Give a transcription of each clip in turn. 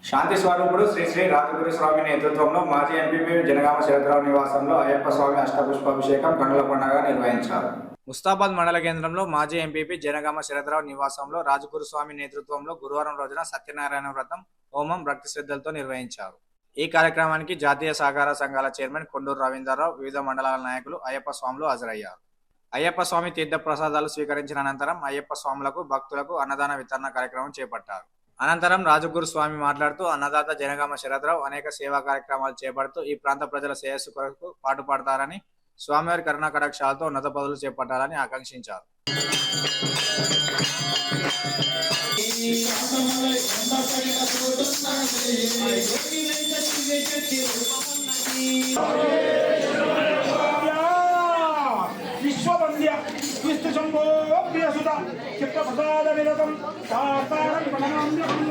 శాంతి స్వరూపుడు శ్రీ శ్రీ రాజగురు స్వామి నేతృత్వంలో మాజీ ఎంపీపీ జనగామ శరత్రావు నివాసంలో అయ్యప్ప స్వామి అష్టపుష్పాభిషేకం కన్నుల పండుగ నిర్వహించారు. ముస్తాబాద్ మండల కేంద్రంలో మాజీ ఎంపీపీ జనగామ శరత్రావు నివాసంలో రాజగురు స్వామి నేతృత్వంలో గురువారం రోజున సత్యనారాయణ వ్రతం హోమం భక్తి శ్రద్ధలతో నిర్వహించారు. ఈ కార్యక్రమానికి జాతీయ సహకార సంఘాల చైర్మన్ కొండూరు రవీంద్రరావు, వివిధ మండలాల నాయకులు అయ్యప్ప స్వాములు హాజరయ్యారు. అయ్యప్ప స్వామి తీర్థ ప్రసాదాలు స్వీకరించిన అనంతరం అయ్యప్ప స్వాములకు భక్తులకు అన్నదాన వితరణ కార్యక్రమం చేపట్టారు. అనంతరం రాజగురు స్వామి మాట్లాడుతూ అన్నదాత జనగామ శరత్రావు అనేక సేవా కార్యక్రమాలు చేపడుతూ ఈ ప్రాంత ప్రజల శ్రేయస్సు కొరకు పాటుపడతారని, స్వామివారి కరుణా కటాక్షాలతో ఉన్నత పదవులు చేపట్టాలని ఆకాంక్షించారు. విశ్వవంద్య విష్ణు శంభో ప్రియసుత చిత్తప్రసాద విరతం సాతారం ప్రణమామ్యహం.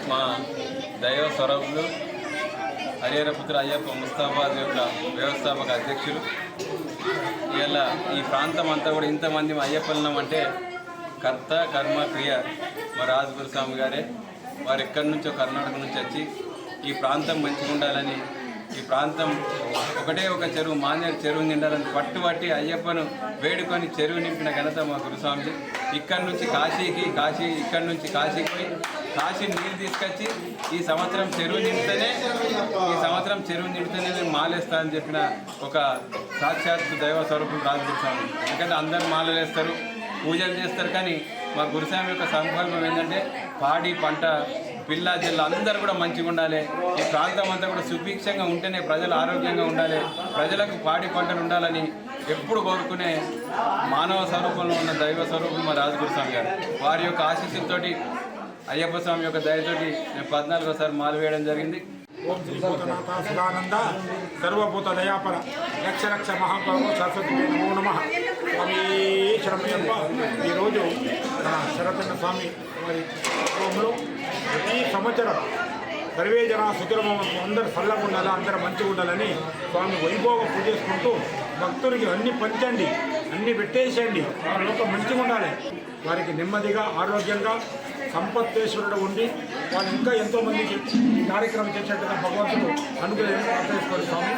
మా దైవ స్వరూపులు హరిహరపుత్ర అయ్యప్ప ముస్తాబాద్ యొక్క వ్యవస్థాపక అధ్యక్షులు. ఇలా ఈ ప్రాంతం అంతా కూడా ఇంతమంది అయ్యప్పలన్నామంటే కర్త కర్మ క్రియ మా రాజగురు స్వామి గారే. వారు ఎక్కడి నుంచో కర్ణాటక నుంచి వచ్చి ఈ ప్రాంతం మంచిగా ఉండాలని, ఈ ప్రాంతం ఒకటే ఒక చెరువు మానేరు చెరువు నిండాలని పట్టుబట్టి అయ్యప్పను వేడుకొని చెరువు నింపిన ఘనత మా గురుస్వామి. ఇక్కడి నుంచి ఇక్కడి నుంచి కాశీకి పోయి కాశీ నీళ్ళు తీసుకొచ్చి ఈ సంవత్సరం చెరువు నిండితేనే నేను మాలేస్తా అని చెప్పిన ఒక సాక్షాత్ దైవ స్వరూపం రాజగురు స్వామి. ఎందుకంటే అందరూ మాలలేస్తారు, పూజలు చేస్తారు, కానీ మా గురుస్వామి యొక్క సంకల్పం ఏంటంటే పాడి పంట పిల్ల జిల్లా అందరూ కూడా మంచిగా ఉండాలి, ఈ ప్రాంతం అంతా కూడా సుభిక్షంగా ఉంటేనే ప్రజలు ఆరోగ్యంగా ఉండాలి, ప్రజలకు పాడి పంటలు ఉండాలని ఎప్పుడు కోరుకునే మానవ స్వరూపంలో ఉన్న దైవ స్వరూపం మా రాజగురు స్వామి గారు. వారి యొక్క ఆశీస్సులతోటి అయ్యప్ప స్వామి యొక్క దయతోటి నేను 14వ మాల వేయడం జరిగింది. ఓం శ్రీభూతనాథ సదానంద సర్వభూత దయాపర లక్ష లక్ష మహాప్రభు సరస్వతి నమో నమః. స్వామి శరణయ్యప్ప. ఈరోజు మన శరతన్న స్వామి వారి ఉత్సవంలో ప్రతి సంవత్సరం సర్వే జన సుఖరమంతో అందరూ చల్లగా ఉండాలా, అందరూ మంచిగా ఉండాలని స్వామి వైభోగం పూజ చేసుకుంటూ భక్తులకి అన్ని పంచండి, అన్ని పెట్టేసేయండి, వారి లోపల మంచిగా ఉండాలి, వారికి నెమ్మదిగా ఆరోగ్యంగా సంపత్తేశ్వరుడు ఉండి వాళ్ళు ఇంకా ఎంతోమందికి కార్యక్రమం చేసేట్టుగా భగవంతుడు అనుగ్రహించి స్వామి.